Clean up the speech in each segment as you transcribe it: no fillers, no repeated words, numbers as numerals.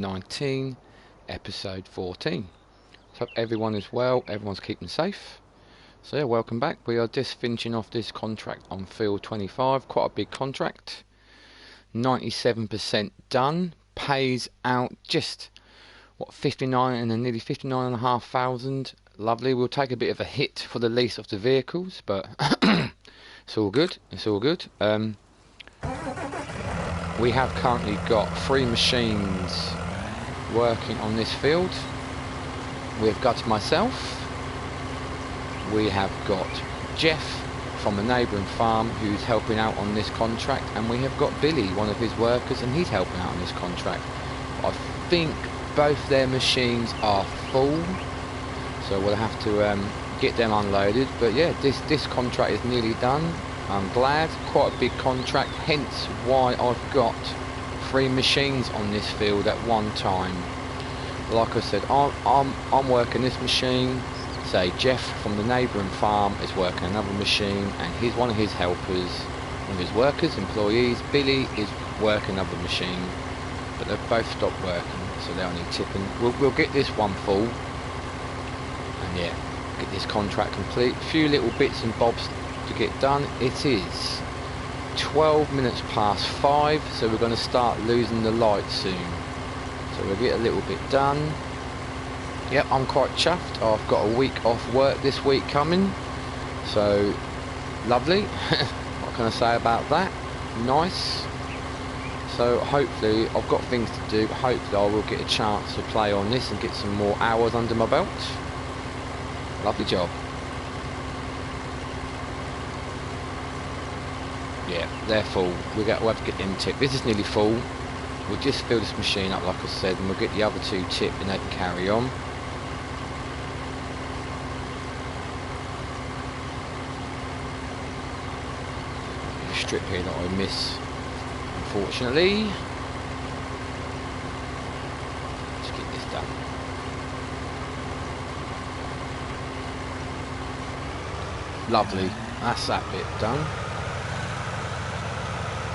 19, episode 14. So hope everyone is well, everyone's keeping safe. So yeah, welcome back. We are just finishing off this contract on field 25, quite a big contract. 97% done, pays out just, 59 and then nearly 59,500. Lovely. We'll take a bit of a hit for the lease of the vehicles, but it's all good, it's all good. We have currently got 3 machines working on this field. We've got myself, we have got Jeff from the neighbouring farm who's helping out on this contract, and we have got Billy, one of his workers, and he's helping out on this contract. I think both their machines are full, so we'll have to get them unloaded. But yeah, this contract is nearly done. I'm glad. Quite a big contract, hence why I've got 3 machines on this field at one time. Like I said, I'm working this machine. Say Jeff from the neighbouring farm is working another machine, and he's one of his helpers, one of his workers, employees. Billy is working another machine, but they've both stopped working, so they're only tipping. We'll get this one full, and yeah, get this contract complete. A few little bits and bobs to get done. It is 12 minutes past 5, so we're going to start losing the light soon. So we'll get a little bit done. Yep, I'm quite chuffed. I've got a week off work this week coming, so lovely. What can I say about that? Nice. So hopefully, I've got things to do. Hopefully I will get a chance to play on this and get some more hours under my belt. Lovely job. Yeah, they're full. We'll have to get them tipped. This is nearly full. We'll just fill this machine up, like I said, and we'll get the other 2 tipped, and they can carry on. Strip here that I miss, unfortunately. Let's get this done. Lovely, that's that bit done.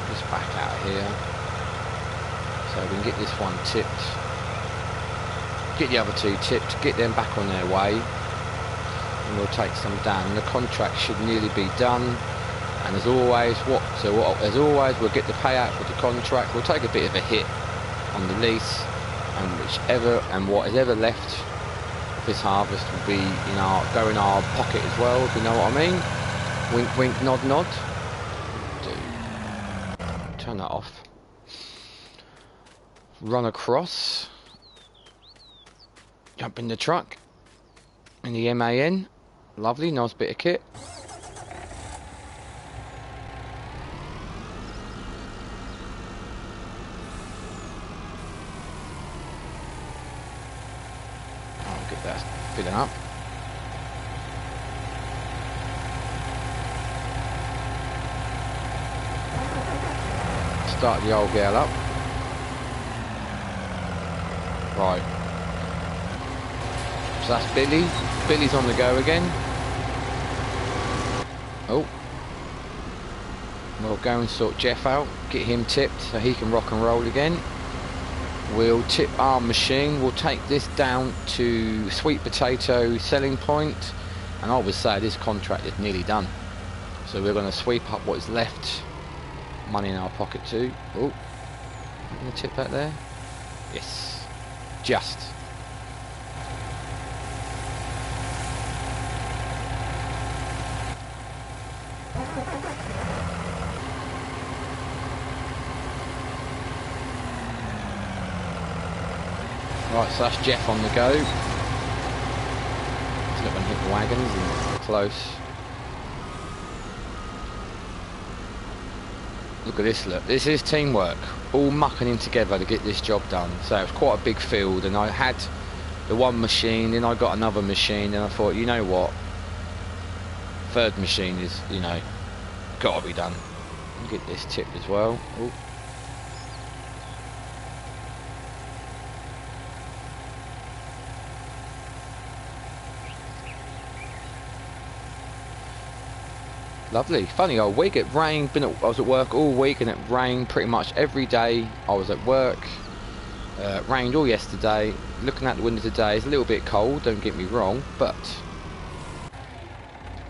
Just back out here, so we can get this one tipped, get the other 2 tipped, get them back on their way, and we'll take some down. The contract should nearly be done. And as always, as always, we'll get the payout for the contract. We'll take a bit of a hit on the lease, and what is ever left of this harvest will be go in our pocket as well, if you know what I mean. Wink, wink, nod, nod. Turn that off. Run across. Jump in the truck. In the MAN. Lovely, nice bit of kit. Filling up. Start the old girl up. Right. So that's Billy. Billy's on the go again. Oh. We'll go and sort Jeff out. Get him tipped so he can rock and roll again. We'll tip our machine. We'll take this down to sweet potato selling point, and I would say this contract is nearly done. So we're going to sweep up what's left. Money in our pocket too. Oh, I'm going to tip that there. Yes, just. Right, so that's Jeff on the go. Let's look and hit the wagons and close. Look at this, look. This is teamwork. All mucking in together to get this job done. So it's quite a big field, and I had the one machine, then I got another machine, and I thought, you know what? 3rd machine is, got to be done. Get this tipped as well. Ooh. Lovely. Funny old week. It rained. I was at work all week and it rained pretty much every day I was at work. Rained all yesterday. Looking out the window today, it's a little bit cold, don't get me wrong, but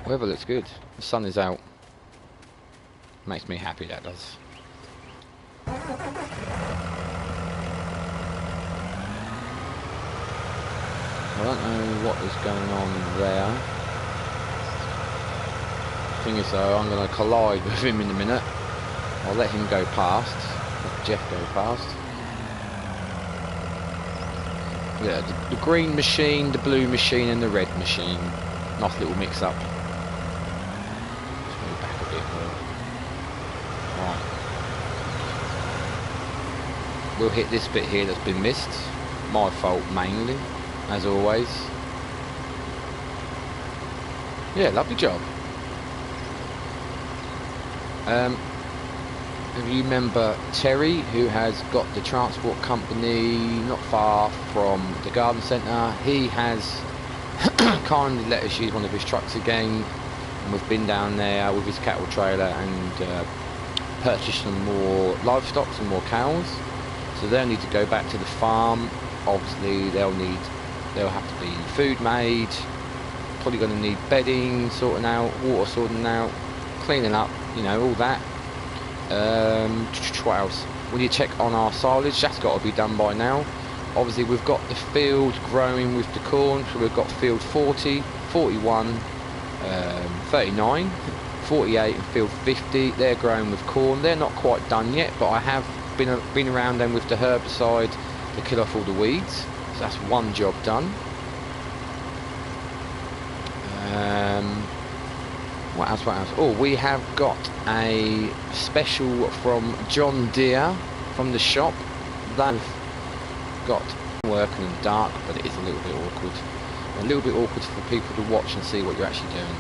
weather looks good. The sun is out. Makes me happy, that does. I don't know what is going on there. Thing is though, I'm going to collide with him in a minute. I'll let him go past. Let Jeff go past. Yeah, the green machine, the blue machine and the red machine. Nice little mix up. Let's move back a bit more. Right. We'll hit this bit here that's been missed. My fault mainly, as always. Yeah, lovely job. If you remember Terry, who has got the transport company not far from the garden centre, he has kindly let us use one of his trucks again, and we've been down there with his cattle trailer and purchased some more livestock, some more cows. So they'll need to go back to the farm. Obviously there'll have to be food made, probably going to need bedding sorting out, water sorting out, cleaning up, you know, all that. What else? When you check on our silage, that's got to be done by now. Obviously we've got the field growing with the corn, so we've got field 40, 41, 39, 48 and field 50. They're growing with corn. They're not quite done yet, but I have been around them with the herbicide to kill off all the weeds. So that's one job done. What else? Oh, we have got a special from John Deere from the shop. They've got working in the dark, but it is a little bit awkward. A little bit awkward for people to watch and see what you're actually doing.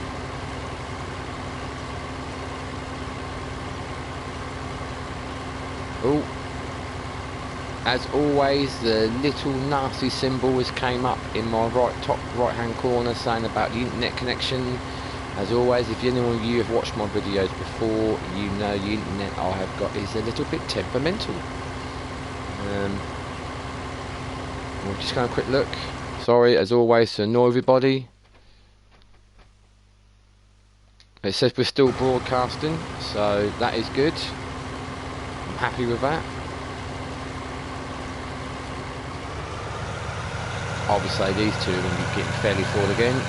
Oh, as always, the little nasty symbol has came up in my top right hand corner saying about the internet connection. As always, if any of you have watched my videos before, you know the internet I have got is a little bit temperamental. We'll just go a quick look. Sorry, as always, to annoy everybody. It says we're still broadcasting, so that is good. I'm happy with that. I would say these two are going to be getting fairly full again.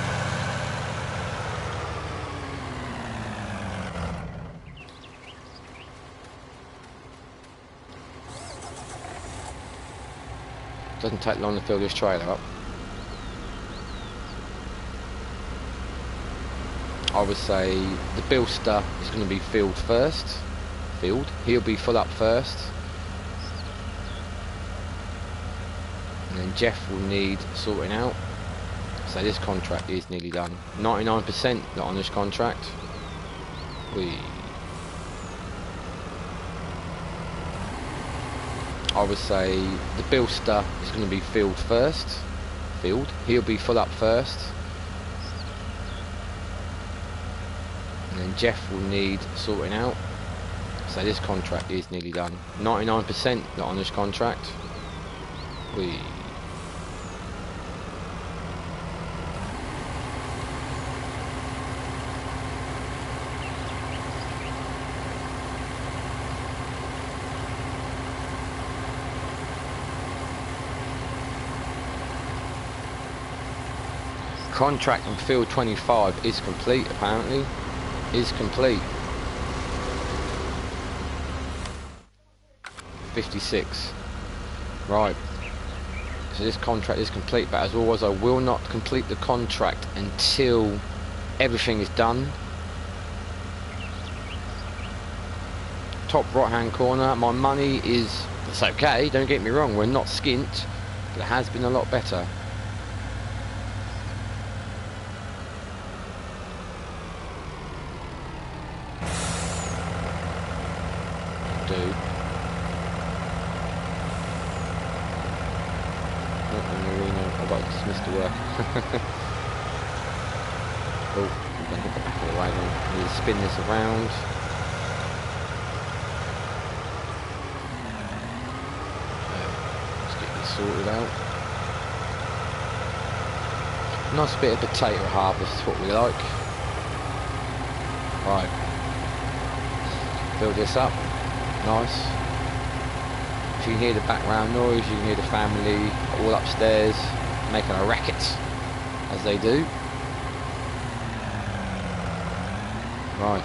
Doesn't take long to fill this trailer up. I would say the Bilster is going to be filled first. He'll be full up first. And then Jeff will need sorting out. So this contract is nearly done. 99% on this contract. I would say the Bilster is going to be filled first. He'll be full up first. And then Jeff will need sorting out. So this contract is nearly done. 99% on this contract. Contract on field 25 is complete, apparently. Is complete. 56. Right. So this contract is complete, but as always, I will not complete the contract until everything is done. Top right hand corner, my money is, it's okay, don't get me wrong, we're not skint, but it has been a lot better. Mr. Work. Oh, I'm going to hit the back of the wagon. I need to spin this around. Let's get sorted out. Nice bit of potato harvest is what we like. Right. Build this up. Nice. If you can hear the background noise, you can hear the family all upstairs making a racket, as they do. Right.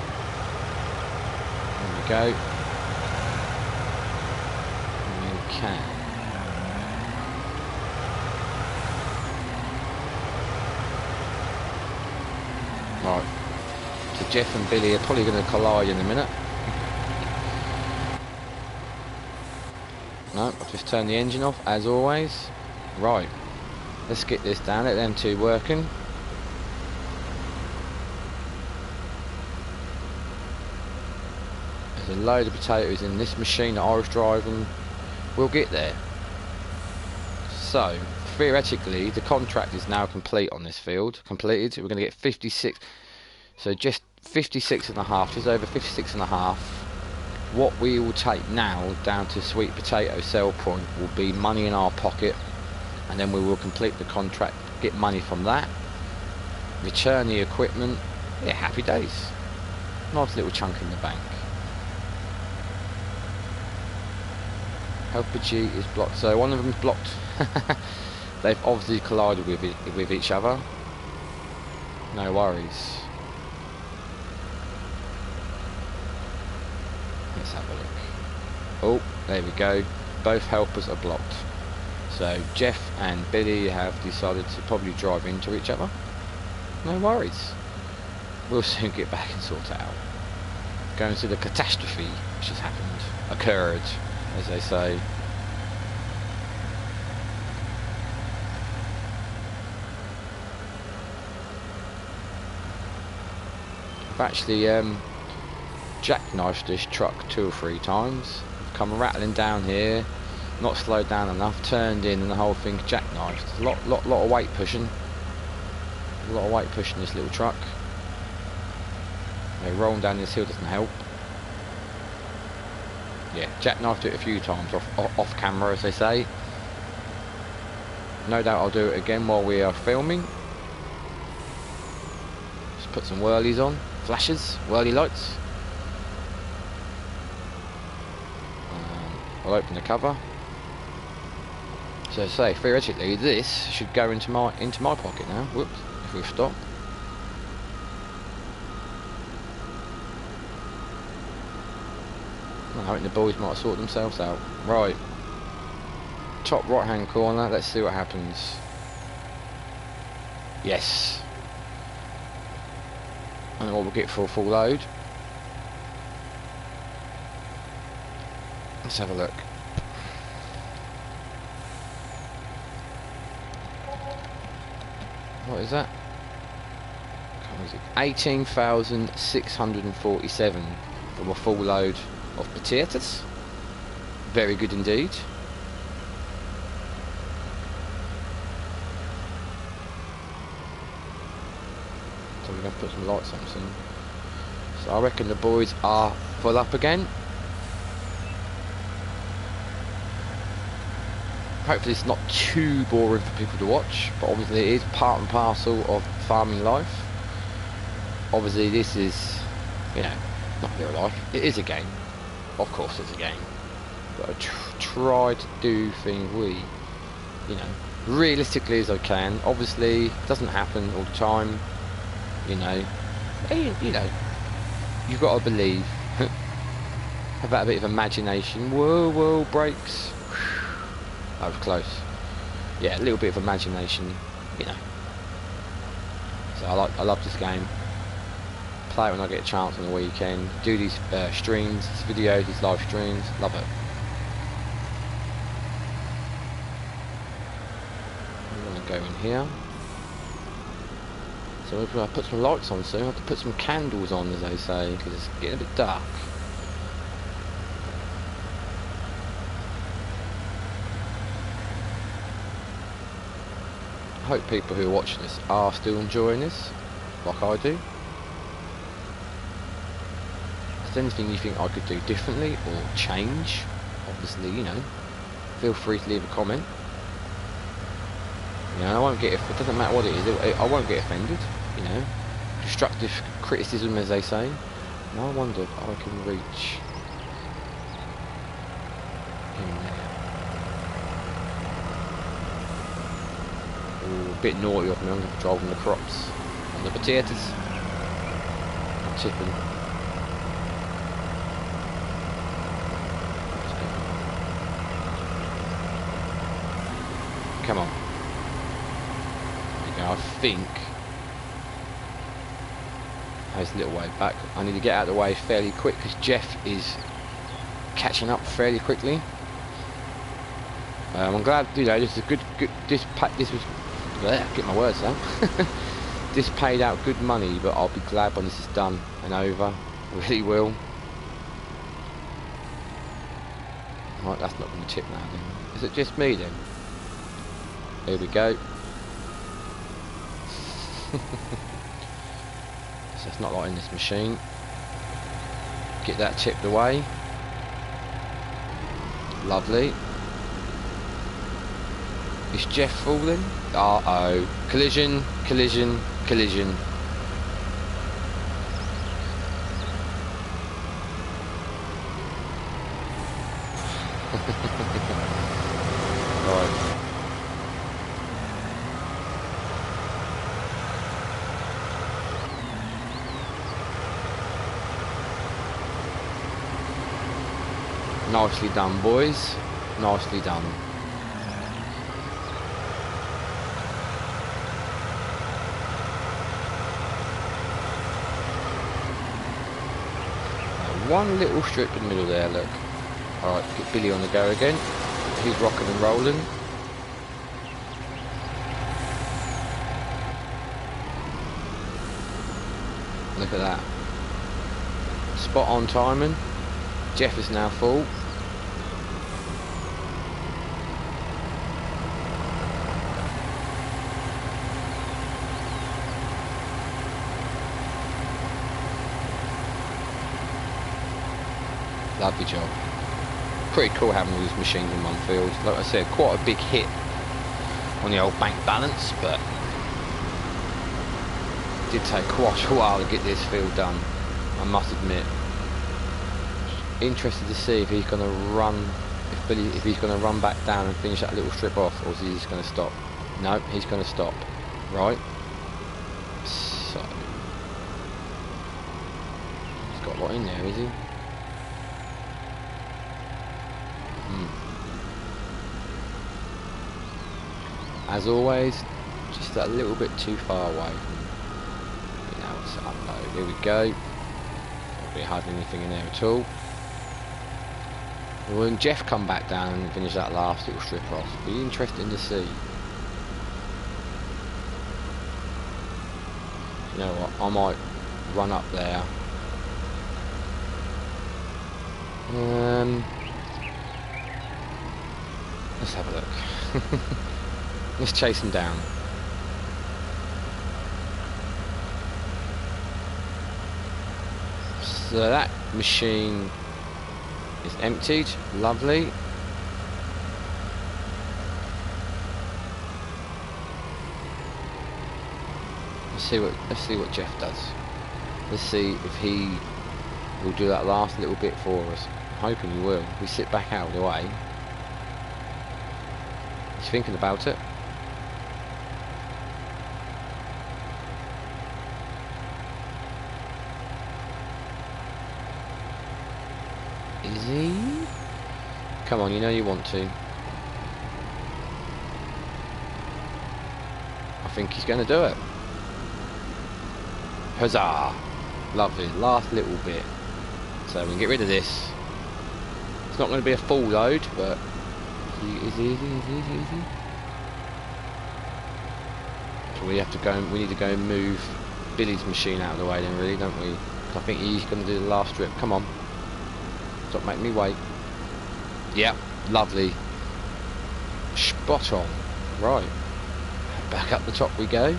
There we go. Okay. Right. So Jeff and Billy are probably going to collide in a minute. No, I've just turned the engine off, as always. Right. Let's get this down, let them two working. There's a load of potatoes in this machine that I was driving. We'll get there. So, theoretically, the contract is now complete on this field. Completed. We're going to get 56. So just 56 and a half, just over 56 and a half. What we will take now down to sweet potato sell point will be money in our pocket, and then we will complete the contract, get money from that, return the equipment. Yeah, happy days. Nice little chunk in the bank. Helper G is blocked, so one of them's blocked. They've obviously collided with each other. No worries. Let's have a look. Oh, there we go. Both helpers are blocked. So Jeff and Billy have decided to probably drive into each other. No worries. We'll soon get back and sort it out. Going to the catastrophe which has happened, occurred, as they say. I've actually jackknifed this truck 2 or 3 times. I've come rattling down here, not slowed down enough, turned in, and the whole thing jackknifed. A lot of weight pushing. A lot of weight pushing this little truck. Rolling down this hill doesn't help. Yeah, jackknifed it a few times off camera, as they say. No doubt I'll do it again while we are filming. Just put some whirlies on, flashes, whirly lights. I'll open the cover. So say theoretically this should go into my pocket now. Whoops, if we stop. I think the boys might sort themselves out. Right. Top right hand corner, let's see what happens. Yes. I don't know what we'll get for a full load. Let's have a look. What is that? 18,647 from a full load of potatoes. Very good indeed. So we're going to put some lights on soon. So I reckon the boys are full up again. Hopefully it's not too boring for people to watch, but obviously it is part and parcel of farming life. Obviously this is, you know, not real life. It is a game. Of course it's a game. But I try to do things you know, realistically as I can. Obviously it doesn't happen all the time. You know, you've got to believe. Have that a bit of imagination. Whoa, brakes. That was close. Yeah, a little bit of imagination, you know. So I love this game. Play it when I get a chance on the weekend. Do these streams, these videos, these live streams. Love it. I'm gonna go in here. So if I put some lights on soon, I have to put some candles on, as they say, because it's getting a bit dark. I hope people who are watching this are still enjoying this, like I do. Is there anything you think I could do differently or change? Obviously, you know, feel free to leave a comment. You know, I won't get. It doesn't matter what it is. I won't get offended. You know, constructive criticism, as they say. And I wonder if I can reach him there. Ooh, a bit naughty of me. I'm driving the crops and the potatoes. I'm tipping. Come on. There you go. I think there's a little way back. I need to get out of the way fairly quick because Jeff is catching up fairly quickly. I'm glad, you know, this is a good this was get my words out. This paid out good money, but I'll be glad when this is done and over. I really will. Right, that's not going to tip now then. Is it just me then? Here we go. So it's not like in this machine. Get that tipped away. Lovely. Is Jeff falling? Uh-oh. Collision, collision, collision. Right. Nicely done, boys. Nicely done. One little strip in the middle there, look. Alright, get Billy on the go again. He's rocking and rolling. Look at that. Spot on timing. Jeff is now full. Lovely job. Pretty cool having all these machines in one field. Like I said, quite a big hit on the old bank balance, but it did take quite a while to get this field done, I must admit. Interested to see if he's going to run, if he's going to run back down and finish that little strip off, or is he just going to stop? No, he's going to stop. Right. So he's got a lot in there, is he? As always, just a little bit too far away from, you know, it's unload. Here we go. Won't be hardly anything in there at all. When Jeff come back down and finish that last little strip off, be interesting to see. You know what? I might run up there. Let's have a look. Let's chase him down. So that machine is emptied. Lovely. Let's see what Jeff does. Let's see if he will do that last little bit for us. I'm hoping he will. We sit back out of the way. He's thinking about it. Is he? Come on, you know you want to. I think he's going to do it. Huzzah! Lovely, last little bit. So we can get rid of this. It's not going to be a full load, but is he? So we have to go. We need to go and move Billy's machine out of the way, then, really, don't we? I think he's going to do the last strip. Come on. Stop making me wait. Yep, lovely. Spot on. Right. Back up the top we go.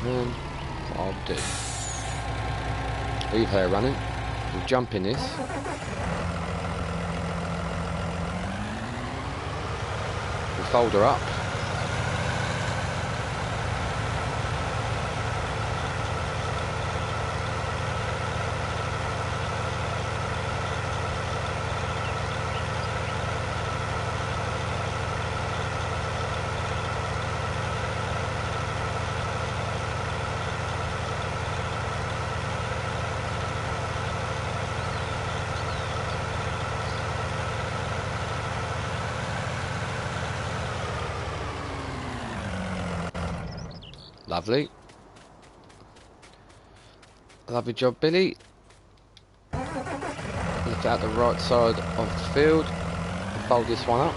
And what I'll do, leave her running. We'll jump in this. fold her up. Lovely. Lovely job, Billy. Lift out the right side of the field and fold this one up.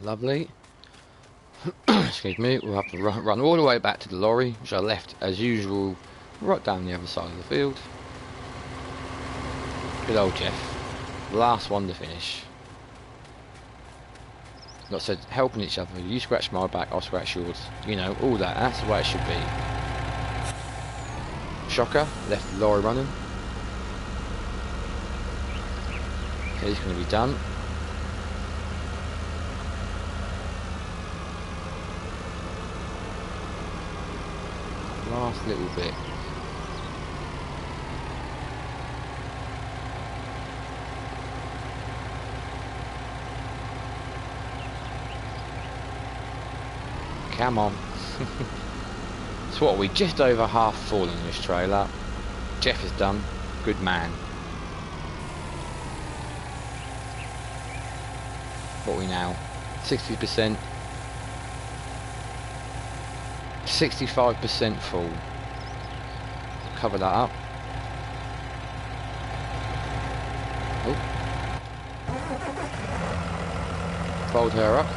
Lovely. Excuse me, we'll have to run all the way back to the lorry, which I left as usual right down the other side of the field. Good old Jeff. Last one to finish. Like I said, helping each other. You scratch my back, I'll scratch yours. You know, all that. That's the way it should be. Shocker, left the lorry running. Okay, he's going to be done. Last little bit. Come on. So what are we? Just over half full in this trailer. Jeff is done. Good man. What are we now? 60%. 65% full. Cover that up. Oh. Fold her up.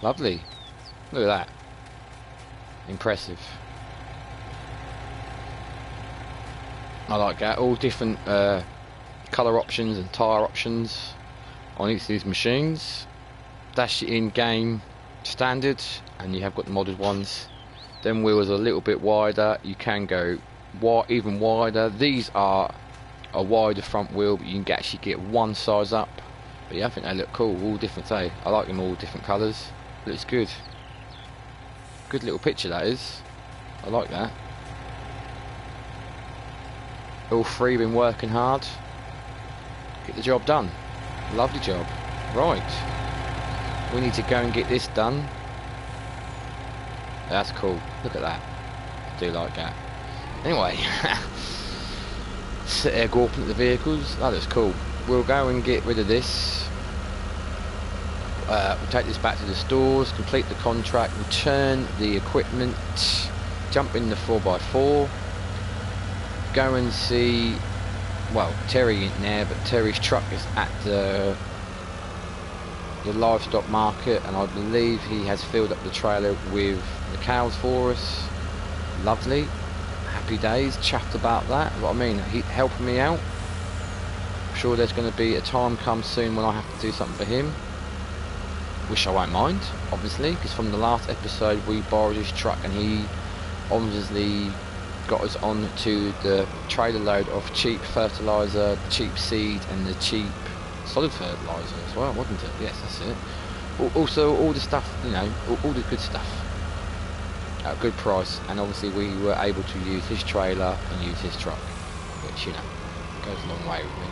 Lovely. Look at that. Impressive. I like that. All different colour options and tyre options on each of these machines. That's your in-game standard, and you have got the modded ones. Them wheels are a little bit wider. You can go even wider. These are a wider front wheel, but you can actually get one size up. But yeah, I think they look cool. All different. I like them all different colours. Looks good. Good little picture that is. I like that. All three been working hard. Get the job done. Lovely job. Right. We need to go and get this done. That's cool. Look at that. I do like that. Anyway. Sit there gawping at the vehicles. That looks cool. We'll go and get rid of this. We'll take this back to the stores, complete the contract, return the equipment, jump in the 4x4, go and see, well, Terry isn't there, but Terry's truck is at the livestock market, and I believe he has filled up the trailer with the cows for us. Lovely. Happy days, chuffed about that. What I mean, he's helping me out. I'm sure there's going to be a time come soon when I have to do something for him. Which I won't mind, obviously, because from the last episode we borrowed his truck and he obviously got us on to the trailer load of cheap fertiliser, cheap seed and the cheap solid fertiliser as well, wasn't it? Yes, that's it. Also all the stuff, you know, all the good stuff at a good price, and obviously we were able to use his trailer and use his truck, which, you know, goes a long way with me.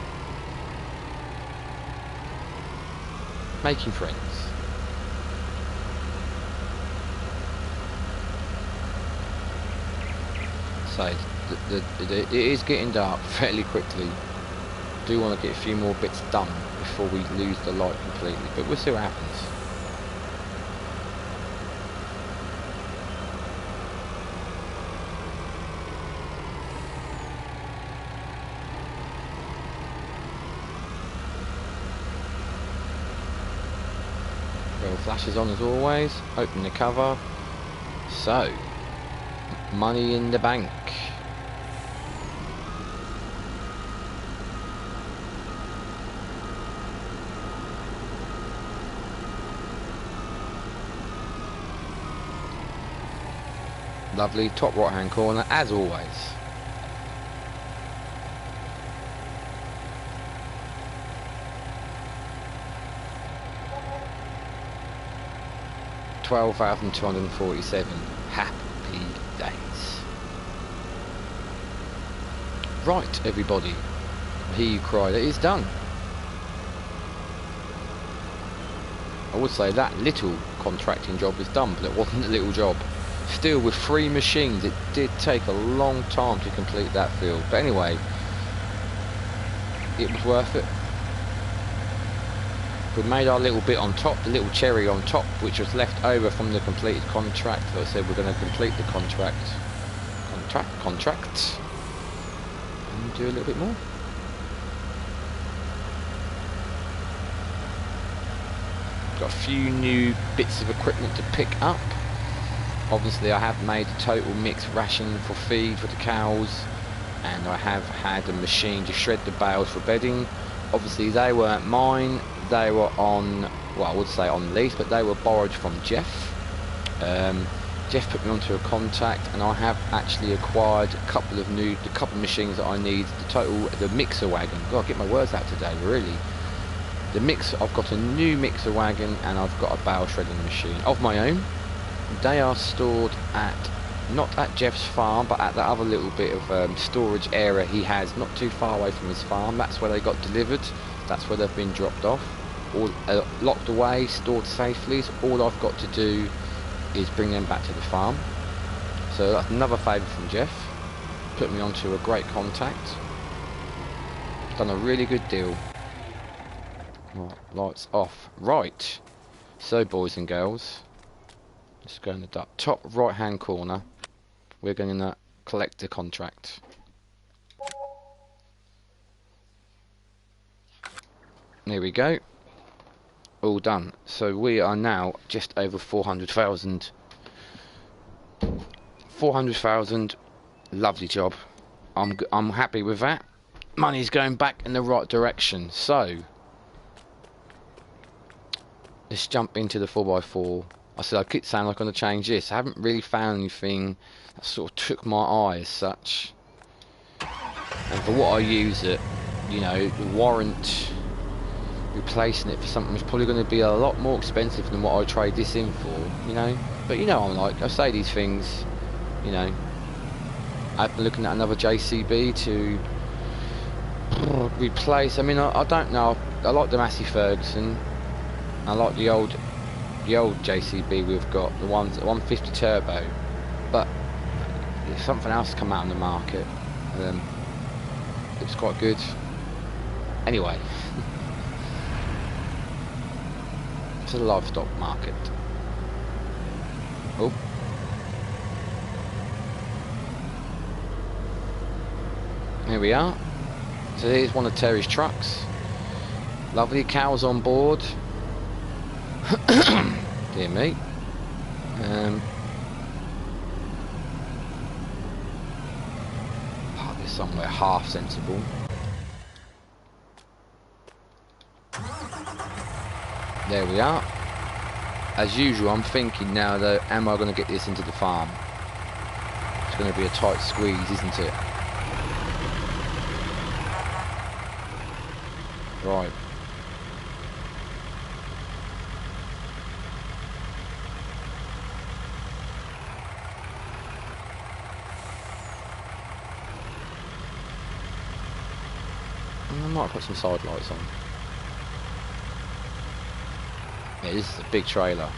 Making friends. So it is getting dark fairly quickly. Do want to get a few more bits done before we lose the light completely, but we'll see what happens. Rail flashes on as always. Open the cover. So, money in the bank. Lovely, top right hand corner as always. $12,247. Happy days. Right, everybody. I hear you cry that it's done. I would say that little contracting job is done, but it wasn't a little job. Still, with 3 machines, it did take a long time to complete that field. But anyway, it was worth it. We made our little bit on top, the little cherry on top, which was left over from the completed contract. Like I said, we're going to complete the contract, and do a little bit more. Got a few new bits of equipment to pick up. Obviously I have made a total mixed ration for feed for the cows, and I have had a machine to shred the bales for bedding. Obviously they weren't mine, they were on, well, I would say on lease, but they were borrowed from Jeff. Jeff put me onto a contact, and I have actually acquired a couple of machines that I need. The mixer wagon. God, get my words out today, really. I've got a new mixer wagon, and I've got a bale shredding machine of my own. They are stored not at Jeff's farm, but at that other little bit of storage area he has, not too far away from his farm. That's where they got delivered. That's where they've been dropped off. All locked away, stored safely. So all I've got to do is bring them back to the farm. So that's another favour from Jeff. Put me onto a great contact. Done a really good deal. Right, lights off. Right. So boys and girls, let's go in the top right hand corner. We're going to collect the contract. There we go. All done. So we are now just over 400,000. 400,000. Lovely job. I'm happy with that. Money's going back in the right direction. So let's jump into the 4x4. I said I keep saying I'm going to change this. I haven't really found anything that sort of took my eye as such. And for what I use it, you know, the warrant replacing it for something is probably going to be a lot more expensive than what I trade this in for, you know. But you know I'm like, I say these things, you know. I've been looking at another JCB to replace. I mean, I don't know. I like the Massey Ferguson. I like the old JCB we've got, the 150 turbo. But if something else come out on the market, it's quite good. Anyway. To the livestock market. Oh. Here we are. So here's one of Terry's trucks. Lovely cows on board. Dear me. Park this somewhere half sensible. There we are. As usual, I'm thinking now though, am I going to get this into the farm? It's going to be a tight squeeze, isn't it? Right. I might put some side lights on. Yeah, this is a big trailer.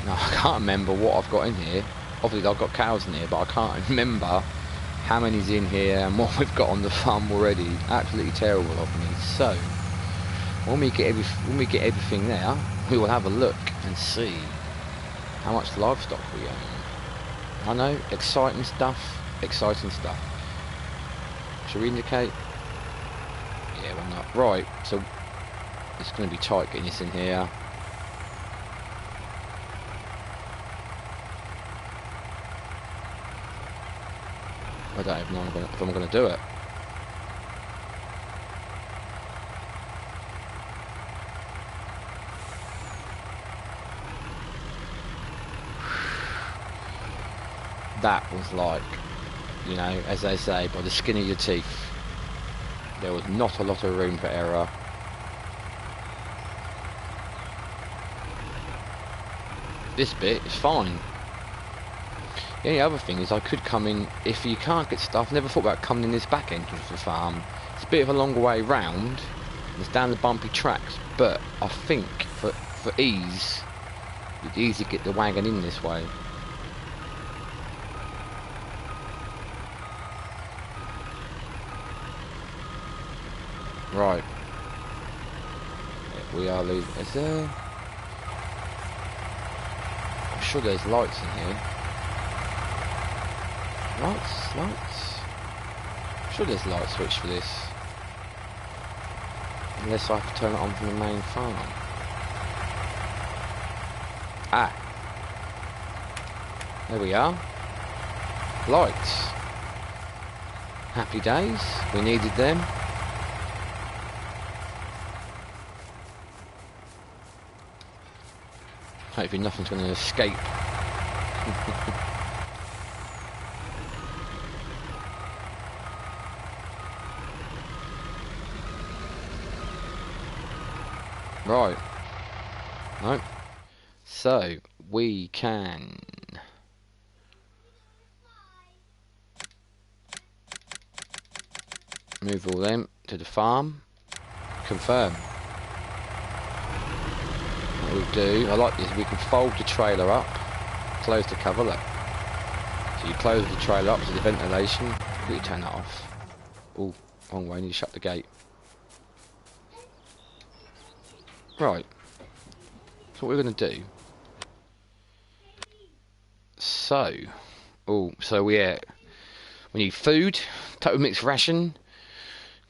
Now, I can't remember what I've got in here. Obviously I've got cows in here, but I can't remember how many's in here and what we've got on the farm already. Absolutely terrible of me. So when we get everything there, we will have a look and see How much livestock we own? I know, exciting stuff. Exciting stuff. Should we indicate? Yeah, why not? Right, so it's going to be tight getting this in here. I don't even know if I'm going to do it. That was like, you know, as they say, by the skin of your teeth. There was not a lot of room for error. This bit is fine. The only other thing is I could come in, if you can't get stuff, never thought about coming in this back entrance of the farm. It's a bit of a longer way round, it's down the bumpy tracks, but I think for ease, you'd easily get the wagon in this way. Right. Yeah, we are losing. Is there? I'm sure there's lights in here. Lights? I'm sure there's light switch for this. Unless I have to turn it on from the main farm. Ah. There we are. Lights. Happy days. We needed them. Hopefully nothing's going to escape. Right. No. So, we can... move all them to the farm. Confirm. What we'll do, I like this, we can fold the trailer up, close the cover, look. So you close the trailer up to the ventilation, you turn that off. Oh, wrong way, need to shut the gate. Right, so what we're going to do, so we need food, total mixed ration,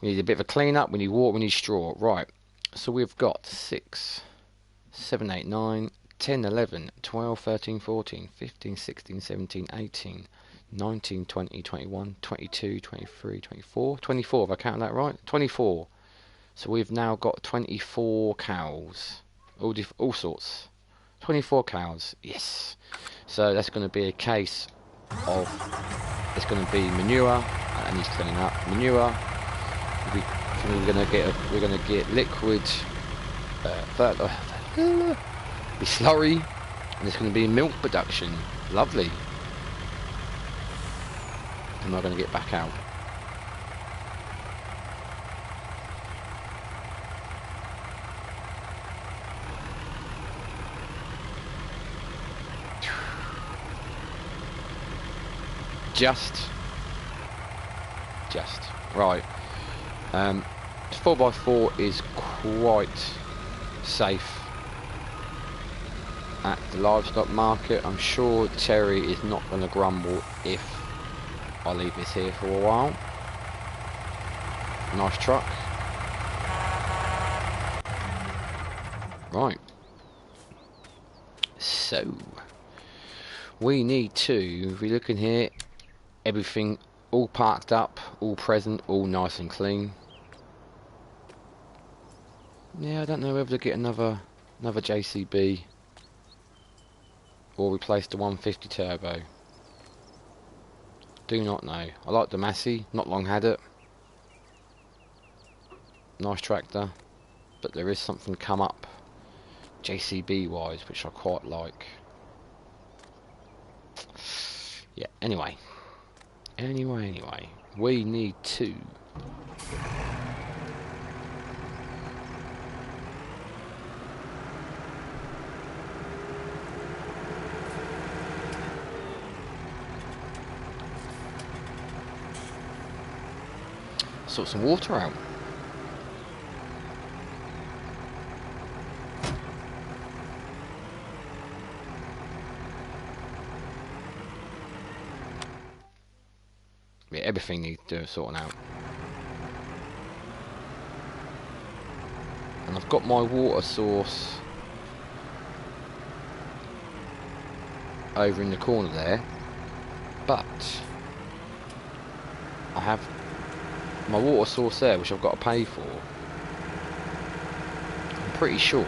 we need a bit of a clean up, we need water, we need straw. Right, so we've got 6, 7, 8, 9, 10, 11, 12, 13, 14, 15, 16, 17, 18, 19, 20, 21, 22, 23, 24, 24, if I count that right, 24. So we've now got 24 cows, all sorts, 24 cows, yes. So that's going to be a case of, it's going to be manure, that needs cleaning up, manure, we're going to get liquid, be slurry, and it's going to be milk production, lovely. And we're going to get back out. Just right. 4x4 is quite safe at the livestock market. I'm sure Terry is not going to grumble if I leave this here for a while. Nice truck. Right. So we need to, if we look in here, everything all parked up, all present, all nice and clean. Yeah, I don't know whether to get another JCB or replace the 150 turbo. Do not know. I like the Massey, not long had it. Nice tractor, but there is something come up JCB wise which I quite like. Yeah, anyway, we need to sort some water out. Yeah, everything needs to sorting out. And I've got my water source over in the corner there, but I have my water source there, which I've got to pay for. I'm pretty sure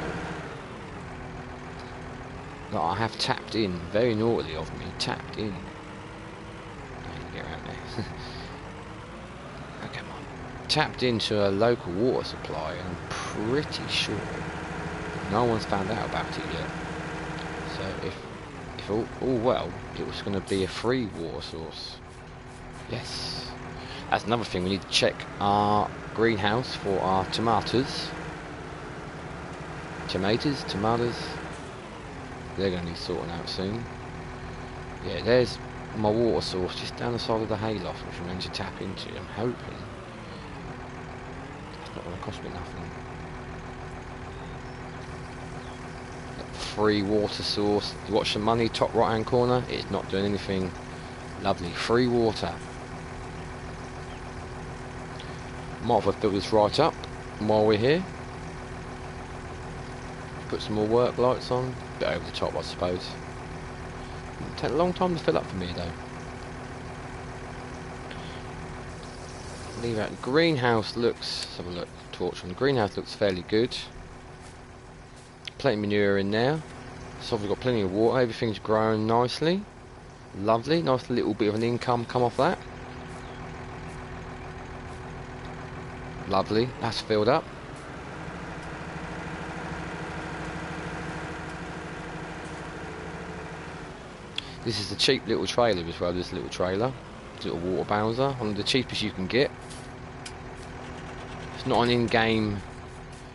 that I have tapped in, very naughtily of me, tapped in. I need to get around there. Okay, come on. Tapped into a local water supply, and I'm pretty sure no one's found out about it yet. So if all well, it was going to be a free water source. Yes. That's another thing, we need to check our greenhouse for our tomatoes. Tomatoes? They're going to need sorting out soon. Yeah, there's my water source just down the side of the hayloft, which I'm going to tap into. I'm hoping it's not going to cost me nothing. Free water source. You watch the money, top right hand corner, it's not doing anything. Lovely, free water. Might as well fill this right up while we're here. Put some more work lights on. Bit over the top, I suppose. It'll take a long time to fill up for me though. Leave out. The greenhouse looks, let's have a look, torch on the greenhouse looks fairly good. Plenty of manure in there. So we've got plenty of water, everything's growing nicely. Lovely, nice little bit of an income come off that. Lovely, that's filled up. This is a cheap little trailer as well, this little trailer. This little water bowser, one of the cheapest you can get. It's not an in-game,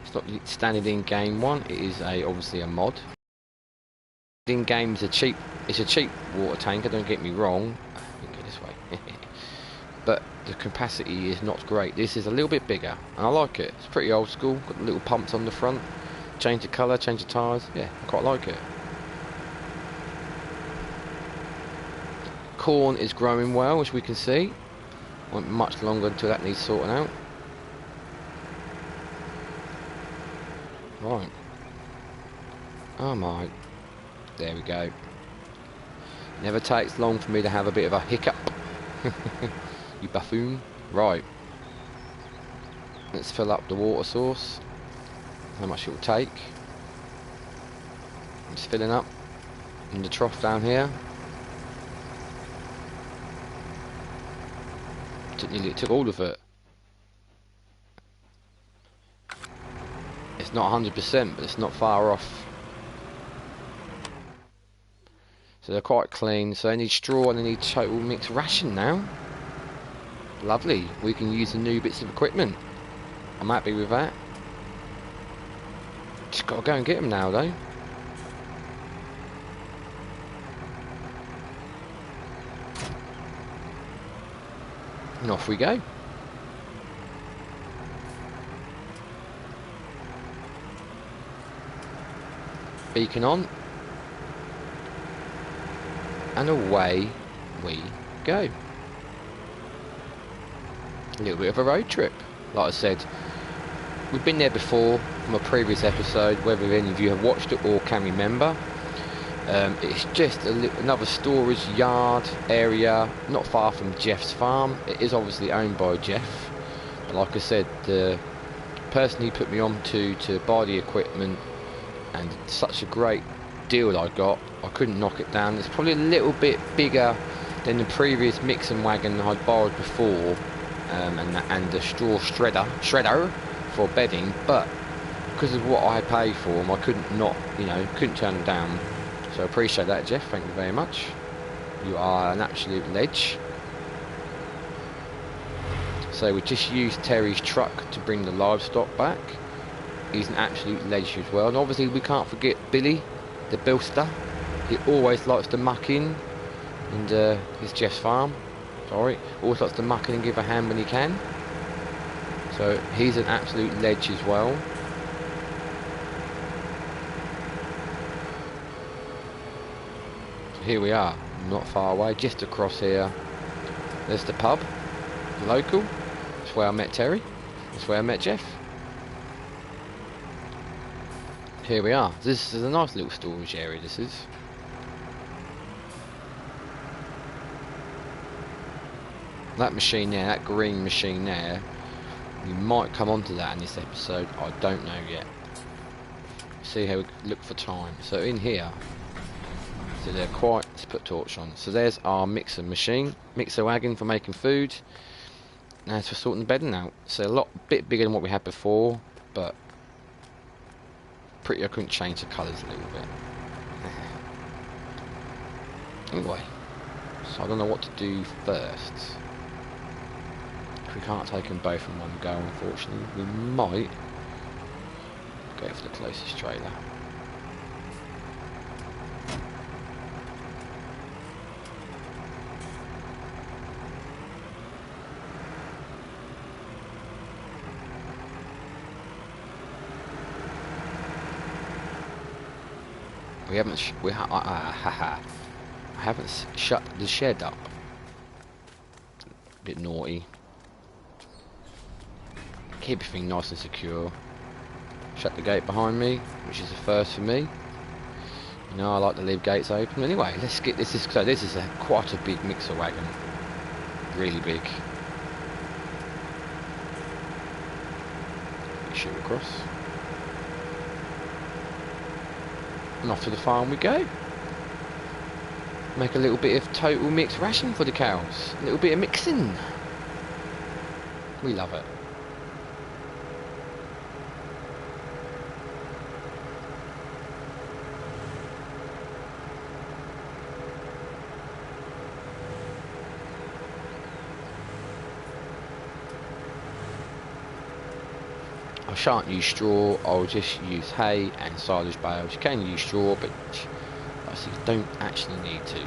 it's not standard in-game one, it is obviously a mod. In-game is it's a cheap water tanker, don't get me wrong. I can go this way. But the capacity is not great. This is a little bit bigger, and I like it. It's pretty old school, got the little pumps on the front. Change the colour, change the tyres, yeah, I quite like it. Corn is growing well, as we can see. Won't be much longer until that needs sorting out. Right. Oh my. There we go. Never takes long for me to have a bit of a hiccup. You buffoon. Right. Let's fill up the water source. How much it will take. It's filling up in the trough down here. It took all of it. It's not 100%, but it's not far off. So they're quite clean. So they need straw and they need total mixed ration now. Lovely. We can use the new bits of equipment. I'm happy with that. Just got to go and get them now, though. And off we go. Beacon on. And away we go. A little bit of a road trip. Like I said, we've been there before from a previous episode, whether any of you have watched it or can remember. It's just another storage yard area, not far from Jeff's farm. It is obviously owned by Jeff, but like I said, the person he put me on to buy the equipment, and such a great deal I got, I couldn't knock it down. It's probably a little bit bigger than the previous mixing wagon I'd borrowed before, and the straw shredder for bedding, but because of what I paid for them, I couldn't couldn't turn them down. So I appreciate that, Jeff, thank you very much. You are an absolute ledge. So we just used Terry's truck to bring the livestock back. He's an absolute ledge as well. And obviously we can't forget Billy, the Bilster. He always likes to muck in, and it's Jeff's farm. Sorry, always likes to muck in and give a hand when he can. So he's an absolute ledge as well. So here we are, not far away, just across here. There's the pub. local. That's where I met Terry. That's where I met Jeff. Here we are. This is a nice little storage area, this is. That machine there, that green machine there, we might come onto that in this episode. I don't know yet. See how we look for time. So in here, so they're quite, let's put a torch on. So there's our mixer machine, mixer wagon for making food. Now it's for sorting the bedding out. So bit bigger than what we had before, but pretty, I couldn't change the colours a little bit. Anyway, so I don't know what to do first. We can't take them both in one go, unfortunately. We might go for the closest trailer. We haven't. I haven't shut the shed up. Bit naughty. Keep everything nice and secure. Shut the gate behind me, which is a first for me. You know, I like to leave gates open. Anyway, let's get this. So this is quite a big mixer wagon. Really big. Shoot across. And off to the farm we go. Make a little bit of total mixed ration for the cows. A little bit of mixing. We love it. I shan't use straw, I'll just use hay and silage bales. You can use straw, but obviously you don't actually need to.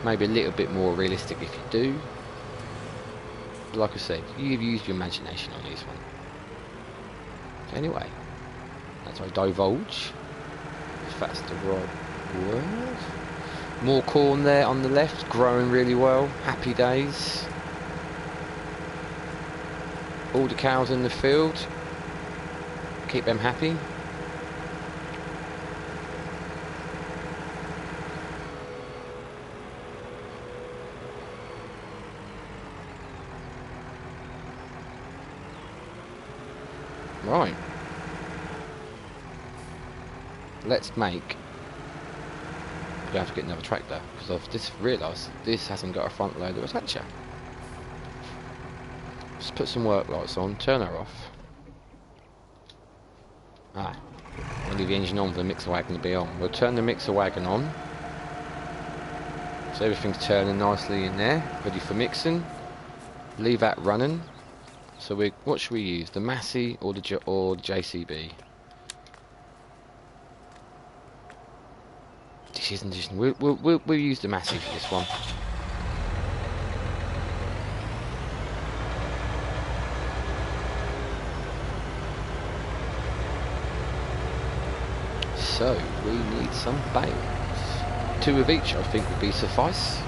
Maybe a little bit more realistic if you do. But like I said, you've used your imagination on this one. So anyway, that's I divulge, if that's the right word. More corn there on the left, growing really well. Happy days. All the cows in the field. Keep them happy. Right. Let's make. We have to get another tractor because I've just realised this hasn't got a front loader attachment. Let's put some work lights on. Turn her off. I'll leave the engine on for the mixer wagon to be on. We'll turn the mixer wagon on. So everything's turning nicely in there, ready for mixing. Leave that running. So what should we use? The Massey or the JCB? We'll use the Massey for this one. So we need some bales. 2 of each I think would be suffice.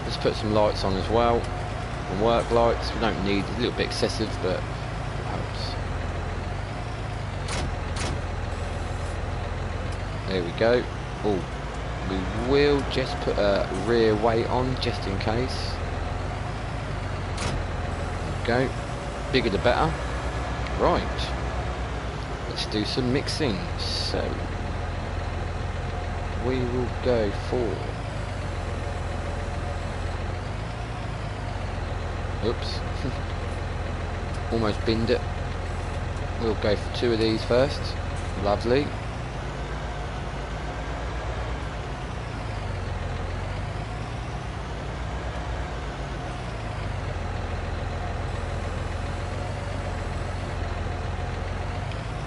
Let's put some lights on as well. And work lights. We don't need, a little bit excessive, but it helps. There we go. Oh, we will just put a rear weight on just in case. There we go. Bigger the better. Right. Let's do some mixing. So we will go for. Oops. Almost binned it. We'll go for 2 of these first. Lovely.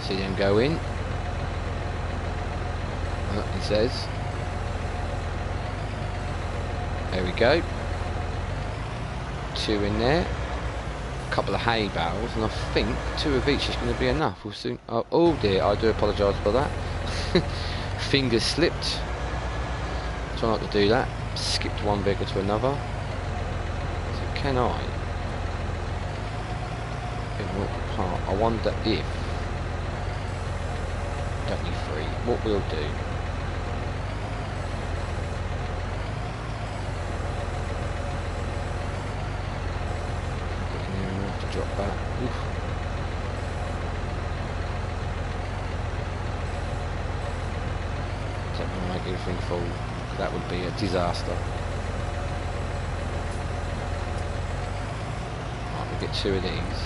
See them go in. It says. There we go. 2 in there. A couple of hay bales, and I think 2 of each is going to be enough. We'll soon. Oh dear, I do apologise for that. Fingers slipped. Try not to do that. Skipped one vehicle to another. So can I in Norton Park. I wonder if don't need free. What we'll do. Getting near enough to drop that. Oof. Don't want to make everything full. That would be a disaster. Right, we'll get 2 of these.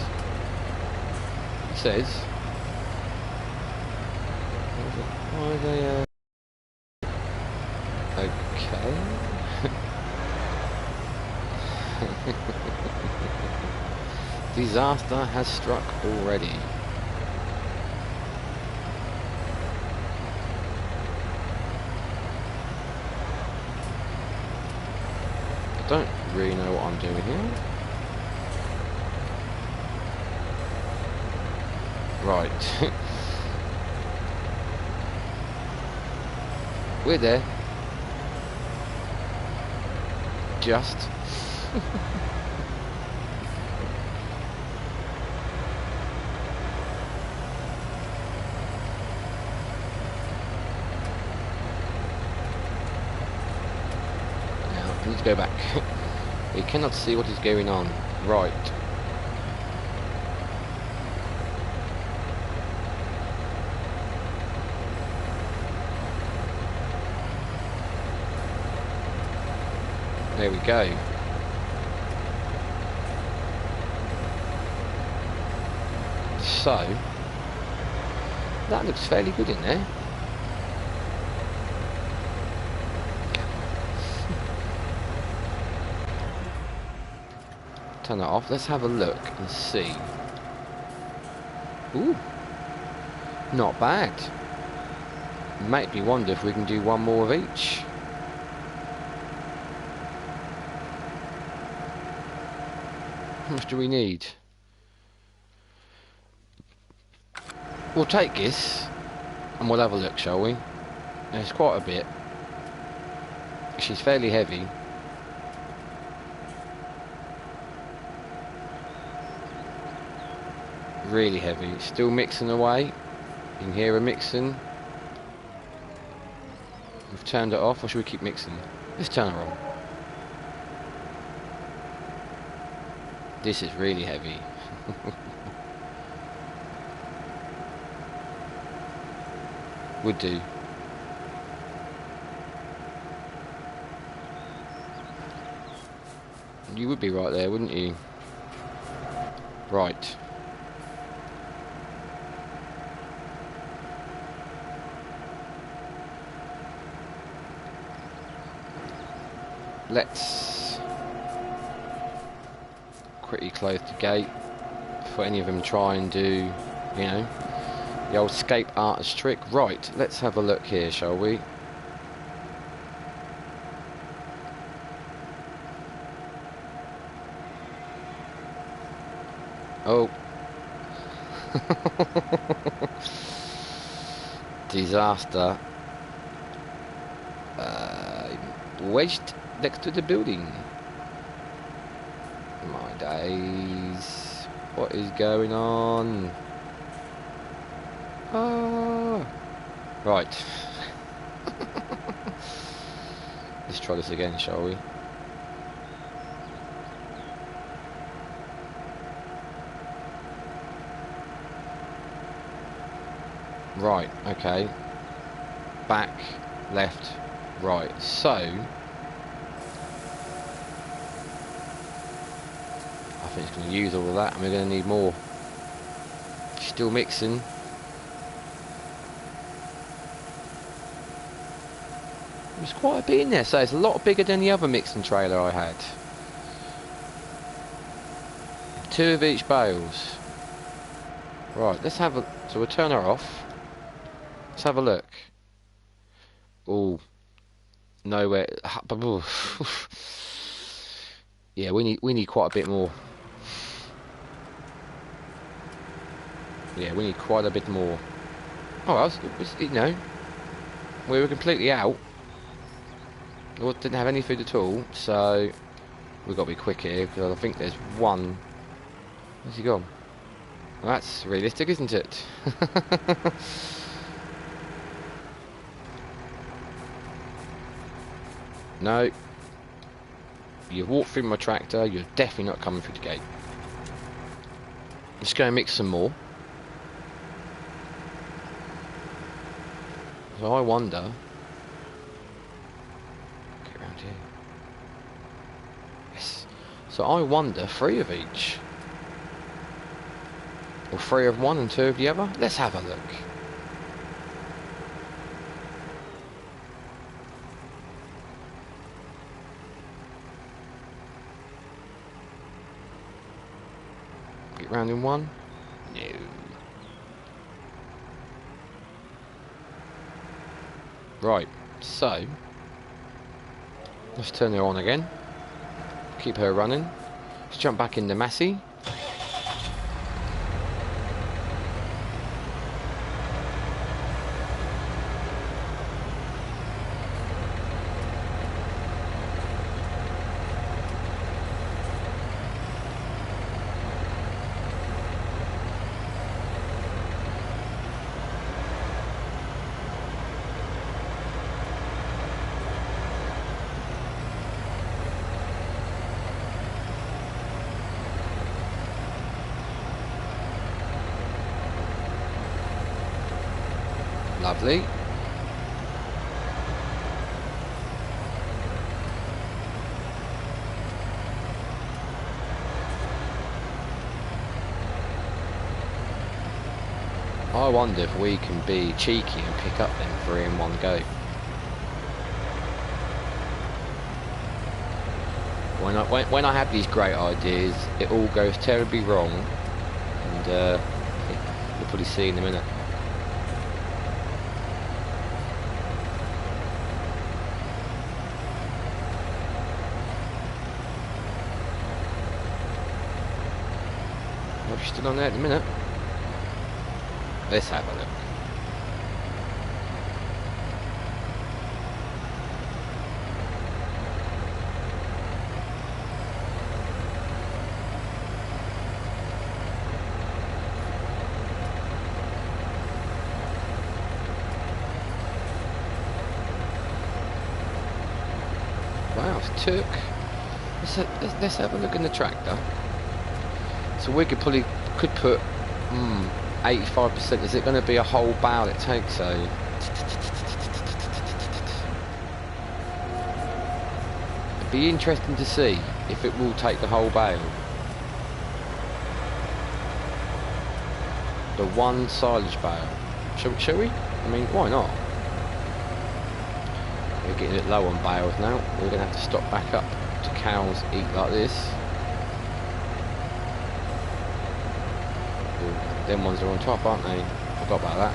It says. Why are they? Okay. Disaster has struck already. I don't really know what I'm doing here. Right. We're there. Just. Now, I need to go back. We cannot see what is going on. Right. There we go. So, that looks fairly good in there. Turn that off. Let's have a look and see. Ooh, not bad. Make me wonder if we can do one more of each. How much do we need? We'll take this and we'll have a look, shall we? There's quite a bit. She's fairly heavy. Really heavy. Still mixing away. You can hear her mixing. We've turned it off, or should we keep mixing? Let's turn her on. This is really heavy. Would do. You would be right there, wouldn't you? Right. Let's quickly close the gate before any of them try and do, you know, the old escape artist trick. Right, let's have a look here, shall we? Oh. Disaster. Wedged next to the building. My days. What is going on? Ah. Right. Let's try this again, shall we? Right, okay. Back, left, right. So, I think it's going to use all of that, and we're going to need more. Still mixing. There's quite a bit in there, so it's a lot bigger than the other mixing trailer I had. 2 of each bales. Right, let's have a... So we'll turn her off. Let's have a look. Oh, nowhere. Yeah, we need quite a bit more. Yeah, we need quite a bit more. Oh, you know, we were completely out. We didn't have any food at all, so we've got to be quick here because I think there's one. Where's he gone? Well, that's realistic, isn't it? No. You walk through my tractor, you're definitely not coming through the gate. I'm just going to mix some more. So I wonder... Get around here. Yes. So I wonder, 3 of each. Or 3 of one and 2 of the other? Let's have a look. Get round in one? No. Right, so let's turn her on again. Keep her running. Let's jump back into Massey. Lovely. I wonder if we can be cheeky and pick up them 3 in one go. When I have these great ideas, it all goes terribly wrong, and you'll probably see in a minute. I'll be still on there at the minute. Let's have a look. Wow, it took. Let's have a look in the tractor. So we could put 85%. Is it going to be a whole bale it takes? So it'd be interesting to see if it will take the whole bale. The one silage bale. Shall we? I mean, why not? We're getting a bit low on bales now. We're going to have to stop back up to cows eat like this. Them ones are on top, aren't they? Forgot about that.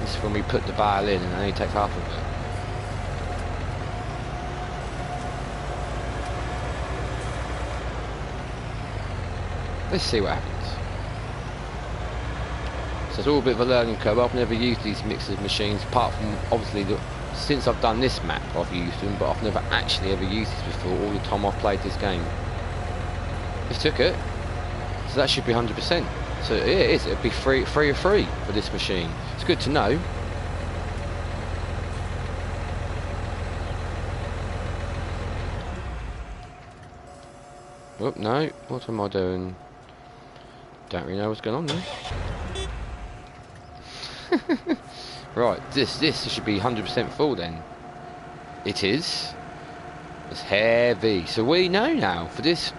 This is when we put the bale in and it only takes half of it. Let's see what happens. So it's all a bit of a learning curve. I've never used these mixers machines, apart from obviously since I've done this map I've used them, but I've never actually ever used this before all the time I've played this game. Just took it, so that should be 100%. So yeah, it is. It'd be free for this machine. It's good to know. Oh no, what am I doing? Don't really know what's going on there. Right, this should be 100% full then. It is. It's heavy. So we know now for this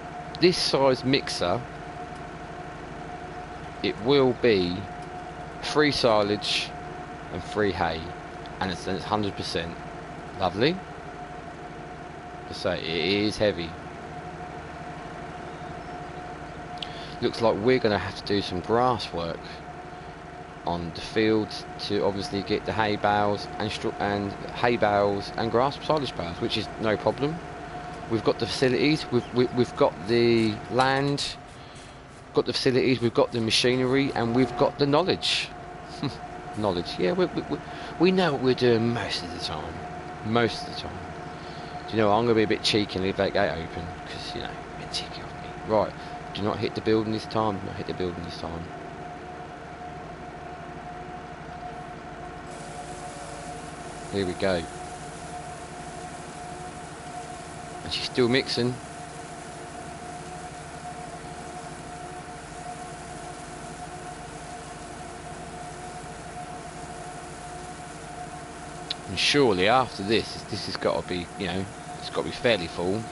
size mixer, it will be 3 silage and 3 hay, and it's 100%. Lovely. To say it is heavy. Looks like we're going to have to do some grass work on the field to obviously get the hay bales and hay bales and grass silage bales, which is no problem. We've got the facilities, we've got the land, got the facilities, we've got the machinery, and we've got the knowledge. Knowledge, yeah, we know what we're doing most of the time. Most of the time. Do you know what? I'm going to be a bit cheeky and leave that gate open, because, you know, a bit cheeky of me. Right, do not hit the building this time, do not hit the building this time. Here we go. And she's still mixing. And surely after this has got to be, you know, it's got to be fairly full.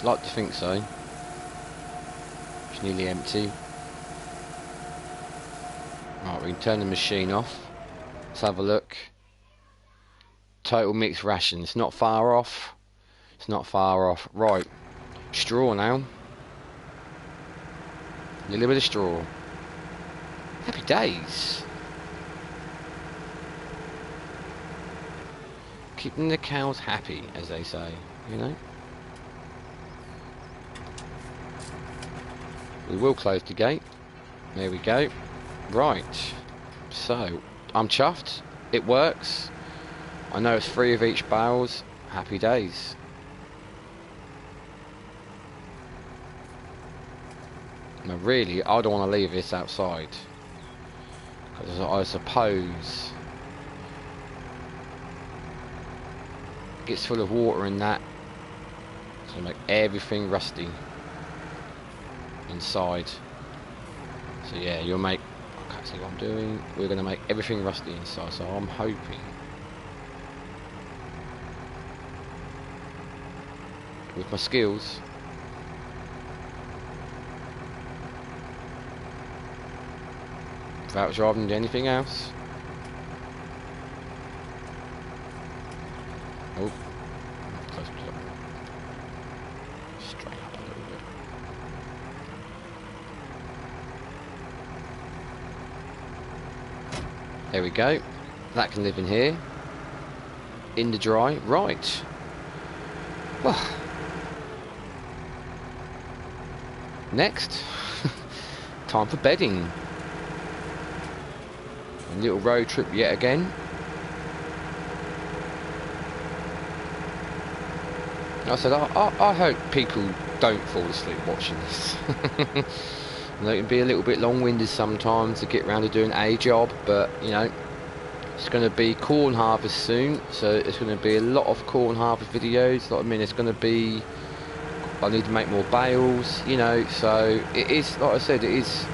Like to think so. It's nearly empty. Right, we can turn the machine off. Let's have a look. Total mixed ration. It's not far off. It's not far off. Right. Straw now. A little bit of straw. Happy days. Keeping the cows happy, as they say, you know. We will close the gate. There we go. Right. So, I'm chuffed. It works. I know it's 3 of each bales. Happy days. Now really, I don't want to leave this outside. Because I suppose it gets full of water in that. It's going to make everything rusty inside. So yeah, you'll make, I can't see what I'm doing. We're going to make everything rusty inside. So I'm hoping with my skills without driving anything else. Oh, close it up. Straight up a little bit. There we go. That can live in here. In the dry. Right. Well. Next. Time for bedding. A little road trip yet again. Like I said, I hope people don't fall asleep watching this. I know it can be a little bit long-winded sometimes to get around to doing a job, but you know, it's going to be corn harvest soon, so it's going to be a lot of corn harvest videos. Like, I mean, it's going to be, I need to make more bales, you know, so it is, like I said, it is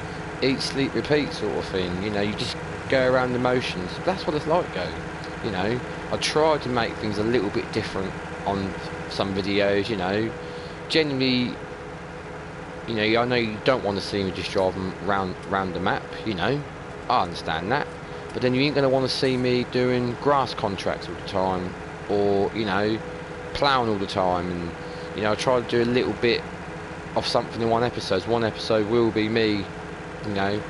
eat, sleep, repeat sort of thing. You know, you just go around the motions. That's what it's like, though. You know, I try to make things a little bit different on some videos, you know. Generally, you know, I know you don't want to see me just driving round the map, you know. I understand that. But then you ain't going to want to see me doing grass contracts all the time, or, you know, ploughing all the time. And, you know, I try to do a little bit of something in one episode. One episode will be me, you know,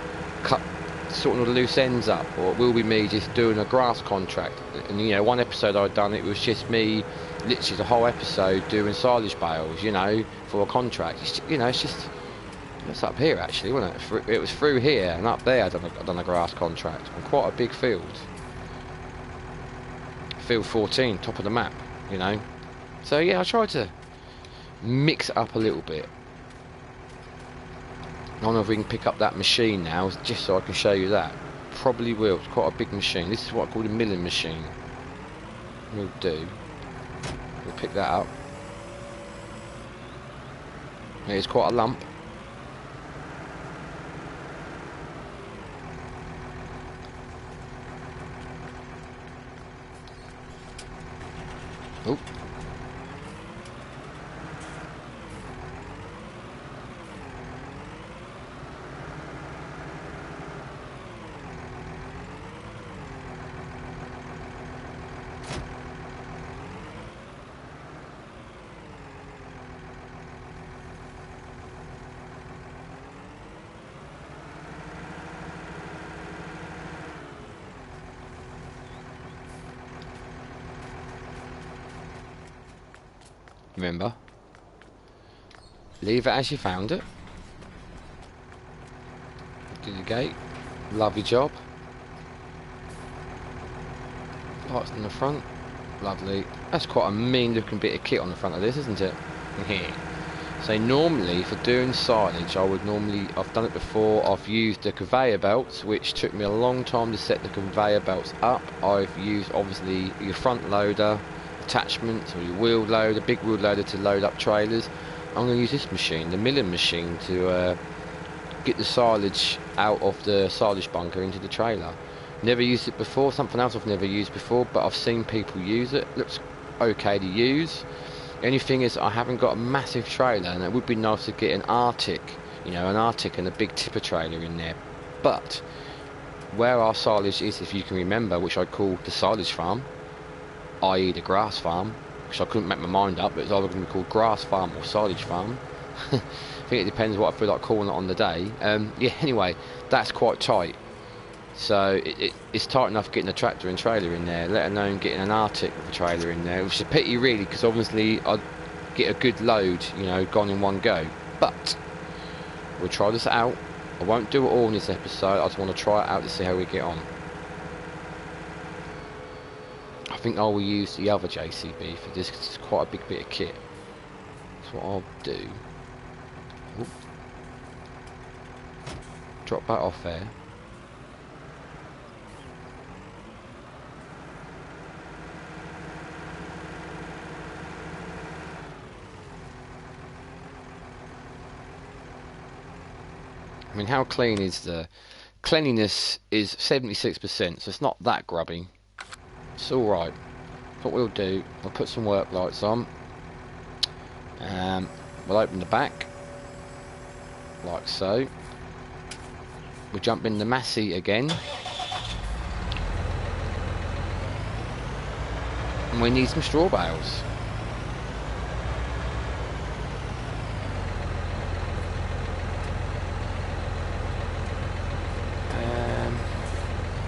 sorting all the loose ends up, or it will be me just doing a grass contract. And, you know, one episode I'd done, it was just me, literally the whole episode, doing silage bales, you know, for a contract. It's, you know, it's just, it's up here actually, wasn't it? It was through here, and up there I'd done a grass contract on quite a big field. Field 14, top of the map, you know. So yeah, I tried to mix it up a little bit. I don't know if we can pick up that machine now, just so I can show you that. Probably will. It's quite a big machine. This is what I call a milling machine. We'll do. We'll pick that up. It's quite a lump. Oh. Remember, leave it as you found it. Do the gate. Lovely job. Lights on the front. Lovely. That's quite a mean looking bit of kit on the front of this, isn't it? So normally for doing silage, I've done it before, I've used the conveyor belts, which took me a long time to set the conveyor belts up. I've used obviously your front loader attachments, or your wheel loader, big wheel loader to load up trailers. I'm going to use this machine, the milling machine, to get the silage out of the silage bunker into the trailer. Never used it before, something else I've never used before, but I've seen people use it. Looks okay to use. The only thing is I haven't got a massive trailer, and it would be nice to get an Arctic, you know, an Arctic and a big tipper trailer in there. But where our silage is, if you can remember, which I call the silage farm, i.e. the grass farm, which I couldn't make my mind up, but it's either going to be called grass farm or silage farm. I think it depends what I feel like calling it on the day. Yeah, anyway, that's quite tight. So it's tight enough getting a tractor and trailer in there, let alone getting an Arctic with a trailer in there, which is a pity really, because obviously I'd get a good load, you know, gone in one go. But we'll try this out. I won't do it all in this episode, I just want to try it out to see how we get on. I think I will use the other JCB for this, because it's quite a big bit of kit. That's what I'll do. Oop. Drop that off there. I mean, how clean is the... Cleanliness is 76%, so it's not that grubby. It's alright. What we'll do, we'll put some work lights on. We'll open the back. Like so. We'll jump in the Massey again. And we need some straw bales.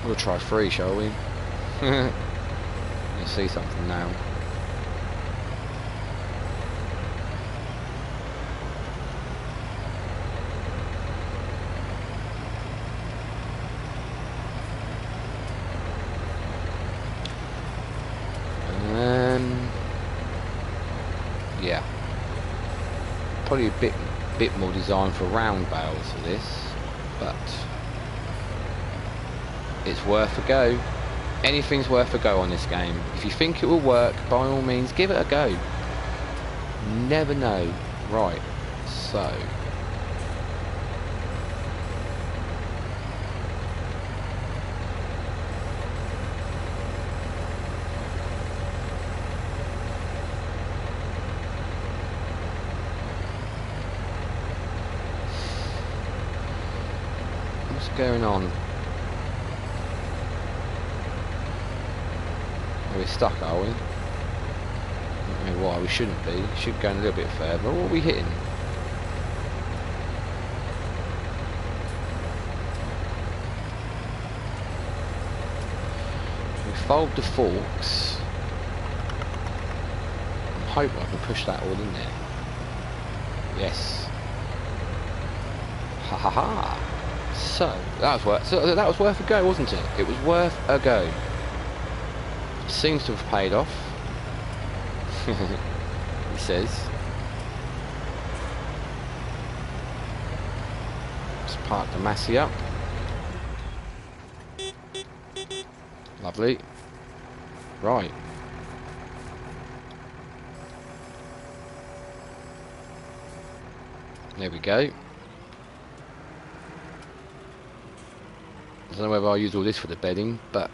We'll try 3, shall we? You'll see something now. Yeah. Probably a bit more designed for round bales for this, but it's worth a go. Anything's worth a go on this game. If you think it will work, by all means, give it a go. You never know. Right, so... what's going on? We're stuck, are we? I don't know why we shouldn't be. Should go a little bit further. What are we hitting? We fold the forks. I'm hoping I can push that all in there. Yes. Ha ha ha. So that was worth a go, wasn't it? It was worth a go. Seems to have paid off. He says. Let's park the Massey up. Lovely. Right. There we go. I don't know whether I'll use all this for the bedding, but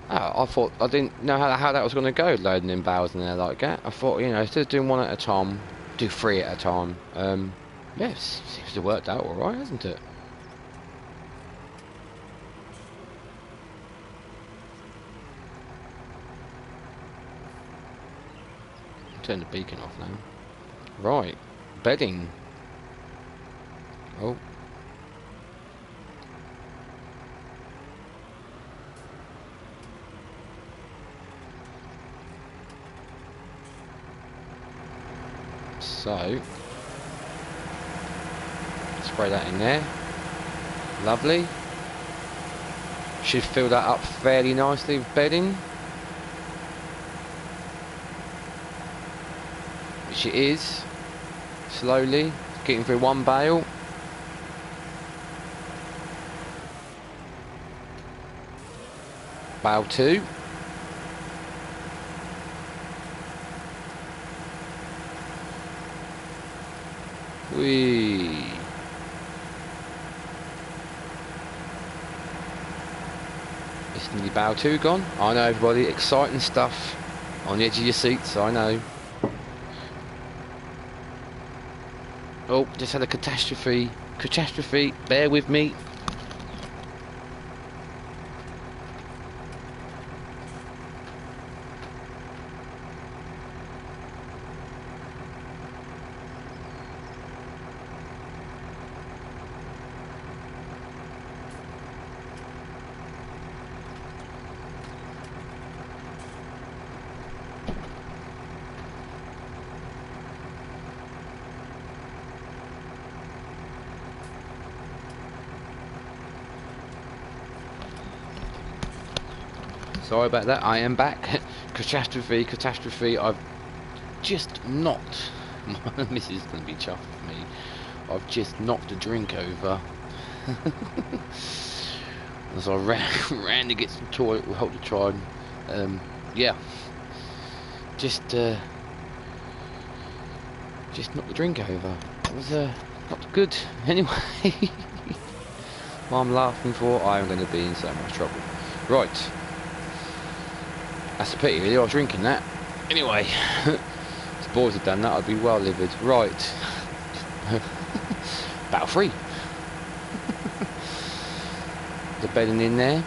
I thought, I didn't know how that was going to go, loading in bales in there like that. I thought, you know, instead of doing one at a time, do 3 at a time. Yeah, it seems to have worked out alright, hasn't it? Turn the beacon off now. Right, bedding. Oh. So, spray that in there. Lovely. Should fill that up fairly nicely with bedding. Which it is. Slowly. Getting through one bale. Bale 2. Whee. It's nearly bale 2 gone. I know, everybody, exciting stuff on the edge of your seats, I know. Oh, just had a catastrophe. Catastrophe, bear with me. Sorry about that, I am back. Catastrophe, catastrophe. I've just knocked. My missus is going to be chuffed with me. I've just knocked a drink over. As I ran to get some toilet, we'll help to try and, yeah. Just knocked the drink over. It was, not good. Anyway. What I'm laughing for, I am going to be in so much trouble. Right. That's a pity, really. I was drinking that. Anyway, if the boys had done that, I'd be well livid. Right. Battle 3. The bedding in there.